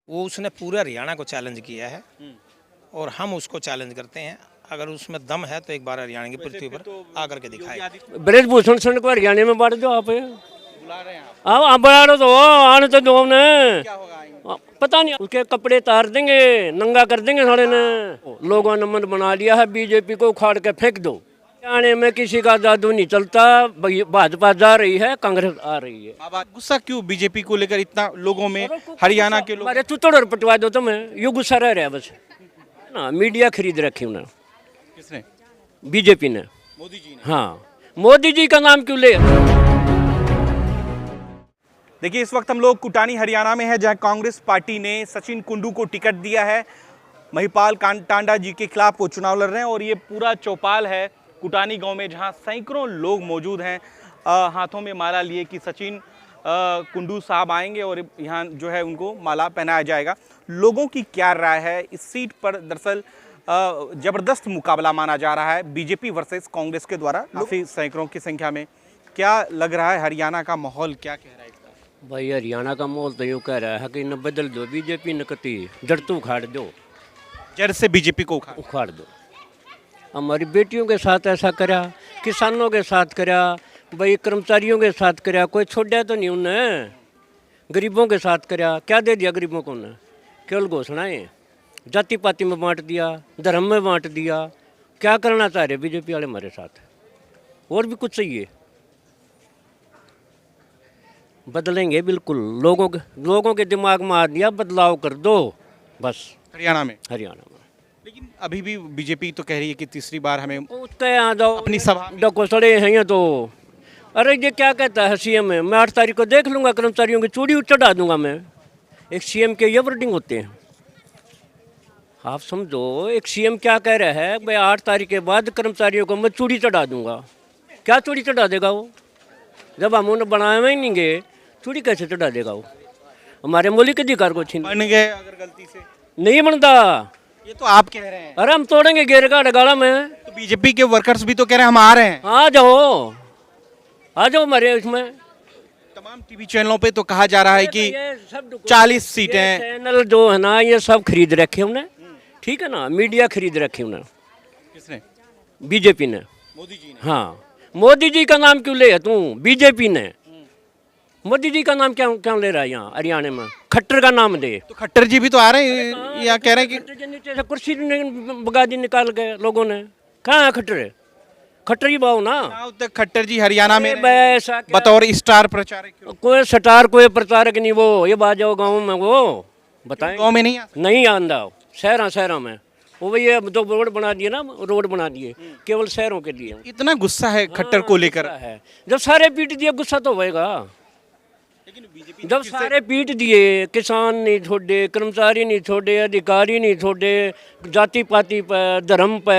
वो उसने पूरे हरियाणा को चैलेंज किया है और हम उसको चैलेंज करते हैं। अगर उसमें दम है तो एक बार हरियाणा की पृथ्वी पर आकर के दिखाए। ब्रजभूषण सिंह को हरियाणा में बांट दो आप। बुला रहे हैं आप। आप बढ़ा दो तो आने तो दो हमने। क्या होगा आएंगे? पता नहीं, उसके कपड़े तार देंगे, नंगा कर देंगे साले ने। लोगों ने मन बना लिया है बीजेपी को उखाड़ के फेंक दो। हरियाणा में किसी का जादू नहीं चलता। भाजपा जा रही है, कांग्रेस आ रही है। बाबा गुस्सा क्यों बीजेपी को लेकर इतना लोगों में? हरियाणा के लोग हमारे तुतड़ और पटवा दो तुम्हें, ये गुस्सा रह रहा है बस ना। मीडिया खरीद रखी उन्हें। किसने? बीजेपी ने। मोदी जी ने। हाँ, मोदी जी का नाम क्यों ले? देखिए, इस वक्त हम लोग कुटानी हरियाणा में है, जहां कांग्रेस पार्टी ने सचिन कुंडू को टिकट दिया है। महिपाल टांडा जी के खिलाफ वो चुनाव लड़ रहे हैं और ये पूरा चौपाल है कुटानी गांव में, जहां सैकड़ों लोग मौजूद हैं हाथों में माला लिए कि सचिन कुंडू साहब आएंगे और यहाँ जो है उनको माला पहनाया जाएगा। लोगों की क्या राय है इस सीट पर? दरअसल जबरदस्त मुकाबला माना जा रहा है बीजेपी वर्सेस कांग्रेस के द्वारा, काफी सैकड़ों की संख्या में। क्या लग रहा है हरियाणा का माहौल क्या कह रहा है इसका? भाई हरियाणा का माहौल तो यूँ कह रहा है कि न बदल दो बीजेपी, न कती जड़ तो उखाड़ दो। जड़ से बीजेपी को उखाड़ दो। हमारी बेटियों के साथ ऐसा करा, किसानों के साथ करा, भाई कर्मचारियों के साथ करा, कोई छोड़ा तो नहीं उन्हें। गरीबों के साथ करा, क्या दे दिया गरीबों को उन्हें? केवल घोषणाएं। जाति पाति में बांट दिया, धर्म में बांट दिया। क्या करना चाह रहे बीजेपी वाले हमारे साथ? और भी कुछ चाहिए? बदलेंगे बिल्कुल। लोगों के दिमाग में आ दिया, बदलाव कर दो बस। हरियाणा में लेकिन अभी भी बीजेपी तो कह रही है कि तीसरी बार हमें उसके यहाँ जाओ अपनी सभा डको सड़े हैं ये तो। अरे ये क्या कहता है सीएम में, मैं 8 तारीख को देख लूंगा, कर्मचारियों की चूड़ी चढ़ा दूंगा मैं। एक सीएम के ये वर्डिंग होते हैं, आप समझो। एक सीएम क्या कह रहा है, भाई 8 तारीख के बाद कर्मचारियों को मैं चूड़ी चढ़ा दूंगा। क्या चूड़ी चढ़ा देगा वो? जब हम उन्हें बनाए हुए ही नहीं गए, चूड़ी कैसे चढ़ा देगा वो? हमारे मौलिक अधिकार को छीन बन गए अगर गलती से। नहीं बनता। ये तो आप कह रहे हैं। अरे हम तोड़ेंगे गेर का डगाड़ा में। तो बीजेपी के वर्कर्स भी तो कह रहे हैं हम आ रहे हैं। आ जाओ, आ जाओ हमारे इसमें। तमाम टीवी चैनलों पे तो कहा जा रहा है कि 40 सीटें। चैनल जो है ना, ये सब खरीद रखे उन्हें, ठीक है ना। मीडिया खरीद रखे उन्हें। किसने? बीजेपी ने। मोदी जी ने। हाँ, मोदी जी का नाम क्यों ले तू? बीजेपी ने। मोदी जी का नाम क्यों ले रहा है यहाँ हरियाणा में? खट्टर का नाम दे। तो खट्टर जी भी तो आ रहे हैं, या कह रहे हैं कि खट्टर के नीचे से कुर्सी बगा दी निकाल के लोगों ने। कहाँ है खट्टर? खट्टर ही बाबू ना। तक खट्टर जी हरियाणा में ऐसा बतौर स्टार प्रचारक। कोई स्टार, कोई प्रचारक नहीं वो। ये बात जाओ गाँव में, वो बताएं। गाँव में नहीं आंदा, शहरों में वो भैया जो रोड बना दिए ना, रोड बना दिए केवल शहरों के लिए। इतना गुस्सा है खट्टर को लेकर है। जब सारे पीट दिए, गुस्सा तो होएगा। जब सारे पीट दिए, किसान नहीं छोड़े, कर्मचारी नहीं छोड़े, अधिकारी नहीं छोड़े, जाति पाति पे, धर्म पे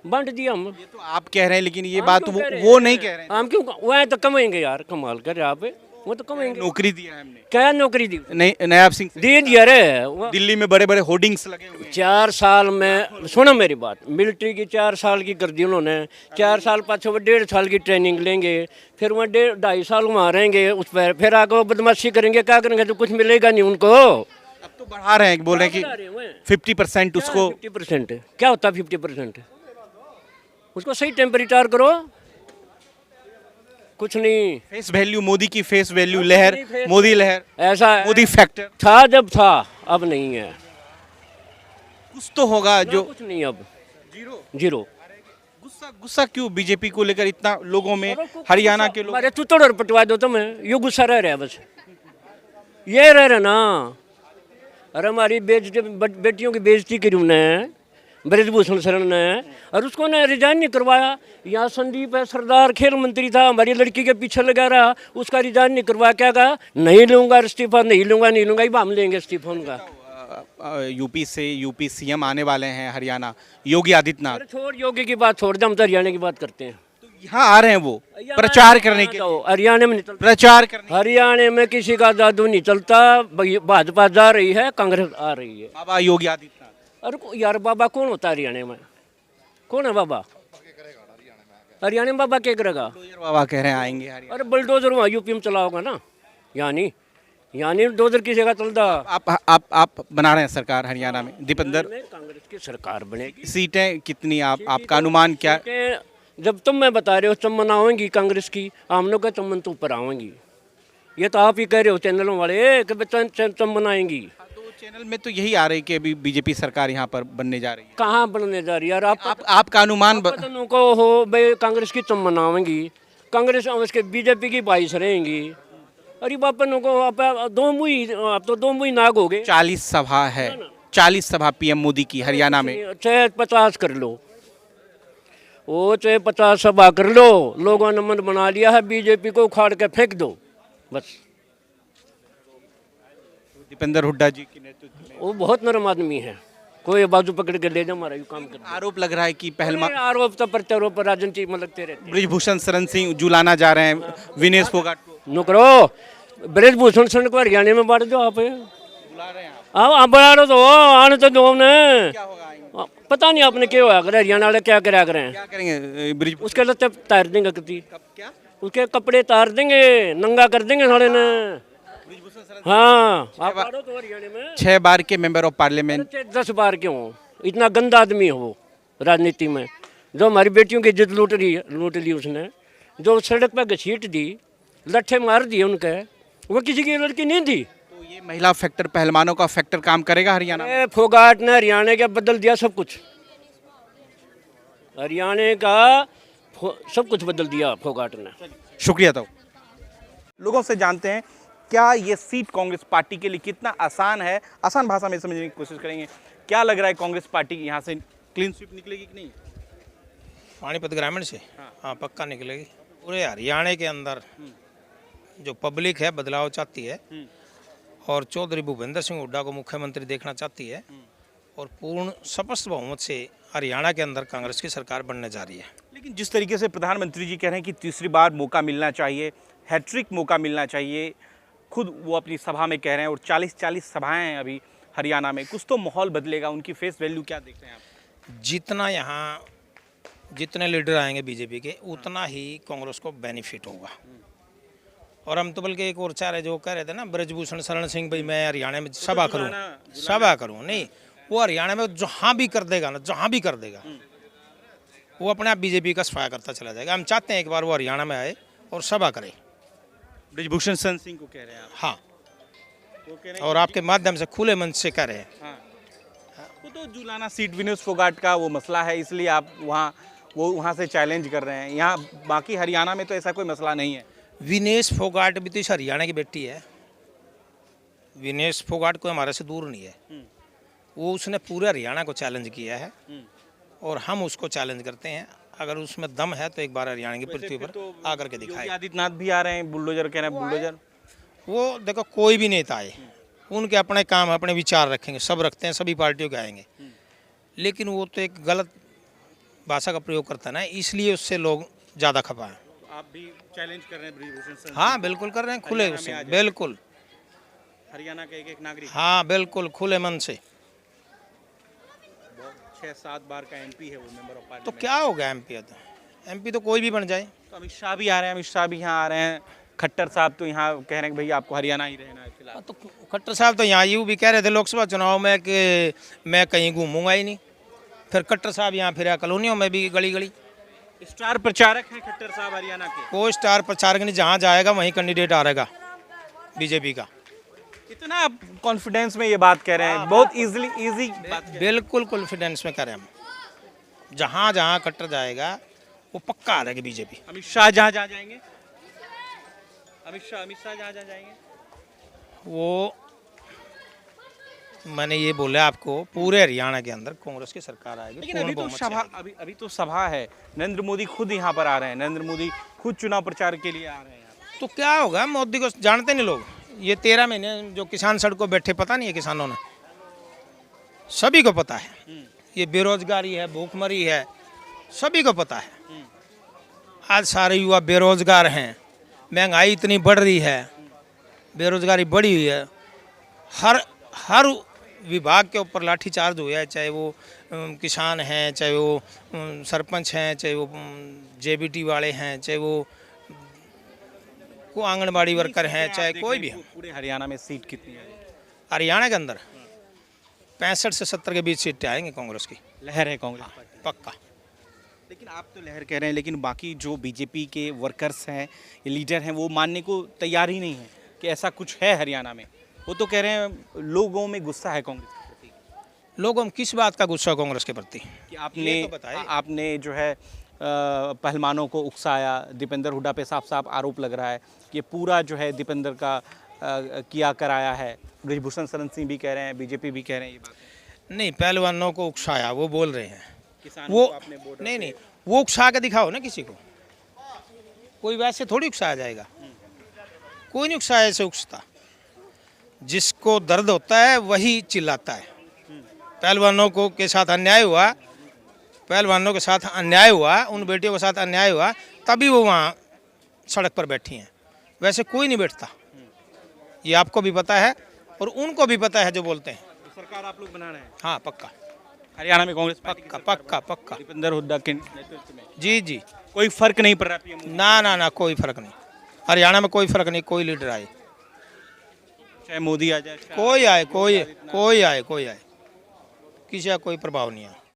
बांट दिया हम। ये तो आप कह रहे हैं, लेकिन ये बात वो नहीं कह रहे हैं। हम क्यों? वह तो कमाएंगे यार, कमाल कर आप। वो तो कमाएंगे। नौकरी दिया है हमने। क्या नौकरी दी? नहीं, नायब सिंह दे दिया रे। दिल्ली में बड़े बड़े होर्डिंग्स लगे हुए हैं। 4 साल में, सुनो मेरी बात, मिलिट्री की 4 साल की कर दी उन्होंने। 4 साल पाछे वो 1.5 साल की ट्रेनिंग लेंगे, फिर वह 2.5 साल वहाँ रहेंगे उस पर, फिर आगे वो बदमाशी करेंगे। क्या करेंगे? तो कुछ मिलेगा नहीं उनको। अब तो बढ़ा रहे हैं, बोल रहे हैं कि 50% उसको। 50% क्या होता है? 50% उसको सही टाइम पर रिटायर करो। कुछ नहीं। फेस वैल्यू, मोदी की फेस वैल्यू लहर, मोदी लहर, ऐसा मोदी फैक्टर था जब था, अब नहीं है। कुछ तो होगा जो कुछ नहीं, अब जीरो। गुस्सा क्यों बीजेपी को लेकर इतना लोगों में? हरियाणा के लोग हमारे तुतड़ और पटवा दो तुम्हें, ये गुस्सा रह रहा है बस। ये रह रहा ना। अरे हमारी बेटियों की बेइज्जती करी उन्हें ब्रजभूषण शरण ने, और उसको ने रिजाइन नहीं करवाया। यहाँ संदीप है, सरदार खेल मंत्री था, हमारी लड़की के पीछे लगा रहा, उसका रिजाइन नहीं करवाया। क्या कहा? नहीं लूंगा इस्तीफा, नहीं लूंगा। अब हम लेंगे इस्तीफा उनका। यूपी सीएम आने वाले हैं हरियाणा, योगी आदित्यनाथ। छोड़ योगी की बात, छोड़ दे, हम तो हरियाणा की बात करते हैं। तो यहाँ आ रहे हैं वो प्रचार करने के। हरियाणा में नहीं चलता प्रचार करने। हरियाणा में किसी का जादू नहीं चलता। भाजपा जा रही है, कांग्रेस आ रही है। बाबा योगी आदित्यनाथ। अरे यार, बाबा कौन होता है हरियाणा में? कौन है बाबा? हरियाणा में बाबा क्या करेगा? बाबा कह रहे हैं आएंगे हरियाणा। अरे बुलडोजर वहाँ यूपी में चला होगा ना, यहाँ नहीं। यानी दो उधर किसी का चलता। आप बना रहे हैं सरकार हरियाणा में, दीपेंद्र, में कांग्रेस की सरकार बनेगी। सीटें कितनी आपका अनुमान क्या? सीटें जब तुम मैं बता रहे हो तुम बनाओगी कांग्रेस की, हम लोग का तुम तो ऊपर आवेंगी। ये तो आप ही कह रहे हो चैनलों वाले कि तुम बनाएंगी। तो चैनल में तो यही आ रही है कि अभी बीजेपी सरकार यहाँ पर बनने जा रही है। कहाँ बनने जा रही है यार? आपका अनुमान पता को हो भाई कांग्रेस की तुम बनावेंगी, कांग्रेस उसके बीजेपी की 22 रहेंगी। अरे बापन को आप तो दो मुई नाग हो गए। 40 सभा है, 40 सभा पीएम मोदी की हरियाणा में। चाहे 50 कर लो, वो चाहे 50 सभा कर लो, लोगों ने मन बना लिया है बीजेपी को उखाड़ के फेंक दो बस। दीपेंद्र हुड्डा जी के नेतृत्व में वो बहुत नरम आदमी है, कोई बाजू पकड़ के ले जाओ हमारा यू काम कर। आरोप लग रहा है कि पहलवान आरोप तो प्रत्यारोप राजनीति में लगते रहते हैं। ब्रिजभूषण शरण सिंह जुलाना जा रहे हैं विनेश फोगाट को, नो करो ब्रिजभूषण शरण को हरियाणा में बांट दो। आप बुला रहे हैं आप। आप बना रहे तो आने तो दो ने। क्या होगा आएंगे? पता नहीं आपने क्या हुआ अगर हरियाणा वाले क्या करा करें। क्या करेंगे ब्रिजभूषण? उसके लिए तार देंगे कति, क्या उसके कपड़े तार देंगे, नंगा कर देंगे साले ने। ब्रिजभूषण शरण हाँ आप बाड़ो तो हरियाणा में 6 बार के मेंबर ऑफ पार्लियामेंट। 10 बार क्यों? इतना गंदा आदमी है वो राजनीति में, जो हमारी बेटियों की इज्जत लूट ली उसने, जो सड़क पर घसीट दी, लट्ठे मार दिए उनके, वो किसी की लड़की नहीं थी। तो ये महिला फैक्टर, पहलवानों का फैक्टर काम करेगा हरियाणा में? फोगाट ने हरियाणा का बदल दिया सब कुछ, हरियाणा का सब कुछ बदल दिया फोगाट ने। शुक्रिया। तो लोगों से जानते हैं क्या ये सीट कांग्रेस पार्टी के लिए कितना आसान है, आसान भाषा में समझने की कोशिश करेंगे। क्या लग रहा है कांग्रेस पार्टी यहाँ से क्लीन स्वीप निकलेगी कि नहीं? पानीपत ग्रामीण से हाँ पक्का निकलेगी। पूरे हरियाणा के अंदर जो पब्लिक है बदलाव चाहती है और चौधरी भूपेंद्र सिंह हुड्डा को मुख्यमंत्री देखना चाहती है और पूर्ण स्पष्ट बहुमत से हरियाणा के अंदर कांग्रेस की सरकार बनने जा रही है। लेकिन जिस तरीके से प्रधानमंत्री जी कह रहे हैं कि तीसरी बार मौका मिलना चाहिए, हैट्रिक मौका मिलना चाहिए, खुद वो अपनी सभा में कह रहे हैं, और 40 सभाएं हैं अभी हरियाणा में, कुछ तो माहौल बदलेगा। उनकी फेस वैल्यू क्या देखते हैं आप? जितना यहाँ जितने लीडर आएंगे बीजेपी के उतना ही कांग्रेस को बेनिफिट होगा। और हम तो बल्कि एक और चाह रहे जो कह रहे थे ना ब्रिजभूषण शरण सिंह भाई मैं हरियाणा में सभा करूँ नहीं, वो हरियाणा में जहाँ भी कर देगा ना, जहाँ भी कर देगा वो अपने आप बीजेपी का सफाया करता चला जाएगा। हम चाहते हैं एक बार वो हरियाणा में आए और सभा करे। ब्रिजभूषण शरण सिंह को कह रहे हैं आप? हाँ, वो कह रहे हैं और आपके माध्यम से खुले मन से कह रहे हैं। हाँ। वो तो जुलाना सीट विनेश फोगाट का वो मसला है, इसलिए आप वहाँ से चैलेंज कर रहे हैं। यहाँ बाकी हरियाणा में तो ऐसा कोई मसला नहीं है। विनेश फोगाट भी तो इस हरियाणा की बेटी है। विनेश फोगाट कोई हमारे से दूर नहीं है, वो उसने पूरे हरियाणा को चैलेंज किया है और हम उसको चैलेंज करते हैं। अगर उसमें दम है तो एक बार हरियाणा की पृथ्वी पर आकर के दिखाए। आदित्यनाथ भी आ रहे हैं, बुलडोजर कह रहे हैं, बुलडोजर। वो देखो कोई भी नेता आए, उनके अपने काम अपने विचार रखेंगे, सब रखते हैं, सभी पार्टियों के आएंगे, लेकिन वो तो एक गलत भाषा का प्रयोग करता है ना, इसलिए उससे लोग ज़्यादा खपा हैं। आप भी चैलेंज कर रहे हैं ब्रिजभूषण शरण? हाँ बिल्कुल कर रहे हैं, खुले उससे, बिल्कुल हरियाणा का एक नागरिक। हाँ बिल्कुल खुले मन से। 6-7 बार का एमपी है वो, मेंबर ऑफ पार्लियामेंट। तो क्या हो गया एमपी तो कोई भी बन जाए। तो अमित शाह भी आ रहे हैं, अमित शाह भी यहाँ आ रहे हैं। खट्टर साहब तो यहाँ कह रहे हैं कि भाई आपको हरियाणा ही रहना है फिलहाल। तो खट्टर साहब तो यहाँ यूँ भी कह रहे थे लोकसभा चुनाव में कि मैं कहीं घूमूंगा ही नहीं। फिर खट्टर साहब यहाँ फिर कॉलोनियों में भी गली गली। स्टार प्रचारक हैं खट्टर साहब हरियाणा के। कोई स्टार प्रचारक नहीं, जहाँ जाएगा वहीं कैंडिडेट आ रहेगा बीजेपी का। इतना कॉन्फिडेंस में ये बात कह रहे हैं, बहुत इजी बात। बिल्कुल कॉन्फिडेंस में करें हम, जहाँ जहाँ खट्टर जाएगा वो पक्का आ रहेगी बीजेपी। अमित शाह जहाँ जाएंगे, अमित शाह जहाँ जाएंगे वो मैंने ये बोला आपको, पूरे हरियाणा के अंदर कांग्रेस की सरकार आएगी। लेकिन अभी तो सभा अभी तो सभा है, नरेंद्र मोदी खुद यहाँ पर आ रहे हैं, नरेंद्र मोदी खुद चुनाव प्रचार के लिए आ रहे हैं। तो क्या होगा, मोदी को जानते नहीं लोग। ये 13 महीने जो किसान सड़कों बैठे, पता नहीं है किसानों ने, सभी को पता है। ये बेरोजगारी है, भूखमरी है, सभी को पता है। आज सारे युवा बेरोजगार हैं, महंगाई इतनी बढ़ रही है, बेरोजगारी बढ़ी हुई है। हर विभाग के ऊपर लाठीचार्ज हुआ है, चाहे वो किसान हैं, चाहे वो सरपंच हैं, चाहे वो जेबीटी वाले हैं, चाहे वो को आंगनबाड़ी वर्कर हैं आप चाहे देखें कोई भी तो है। पूरे हरियाणा में सीट कितनी है? हरियाणा के अंदर 65 से 70 के बीच सीटें आएंगी कांग्रेस की, लहर है कांग्रेस पार्टी। पक्का। लेकिन आप तो लहर कह रहे हैं, लेकिन बाकी जो बीजेपी के वर्कर्स हैं, लीडर हैं, वो मानने को तैयार ही नहीं है कि ऐसा कुछ है हरियाणा में। वो तो कह रहे हैं लोगों में गुस्सा है कांग्रेस के प्रति। लोगों में किस बात का गुस्सा कांग्रेस के प्रति? कि आपने ये तो बताइए। आपने जो है पहलवानों को उकसाया, दीपेंद्र हुड्डा पे साफ साफ आरोप लग रहा है कि ये पूरा जो है दीपेंद्र का किया कराया है। ब्रिजभूषण शरण सिंह भी कह रहे हैं, बीजेपी भी कह रहे हैं ये बात। नहीं, पहलवानों को उकसाया वो बोल रहे हैं। किसानों वो को आपने बॉर्डर नहीं नहीं, वो उकसा के दिखाओ ना किसी को, कोई वैसे थोड़ी उकसाया जाएगा, कोई नहीं उकसाया, ऐसे उकसता। जिसको दर्द होता है वही चिल्लाता है। पहलवानों को के साथ अन्याय हुआ, पहलवानों के साथ अन्याय हुआ, उन बेटियों के साथ अन्याय हुआ, तभी वो वहाँ सड़क पर बैठी हैं, वैसे कोई नहीं बैठता। ये आपको भी पता है और उनको भी पता है जो बोलते हैं। तो सरकार आप लोग बना रहे हैं हाँ पक्का हरियाणा में कांग्रेस पार्टी की पक्का सरकार पक्का पक्का। दीपेंद्र हुड्डा के नेतृत्व में। जी जी, कोई फर्क नहीं पड़ रहा पीएम मोदी, ना ना ना, कोई फर्क नहीं। हरियाणा में कोई फर्क नहीं, कोई लीडर आए, चाहे मोदी आ जाए, कोई आए, कोई आए, कोई आए, किसी का कोई प्रभाव नहीं है।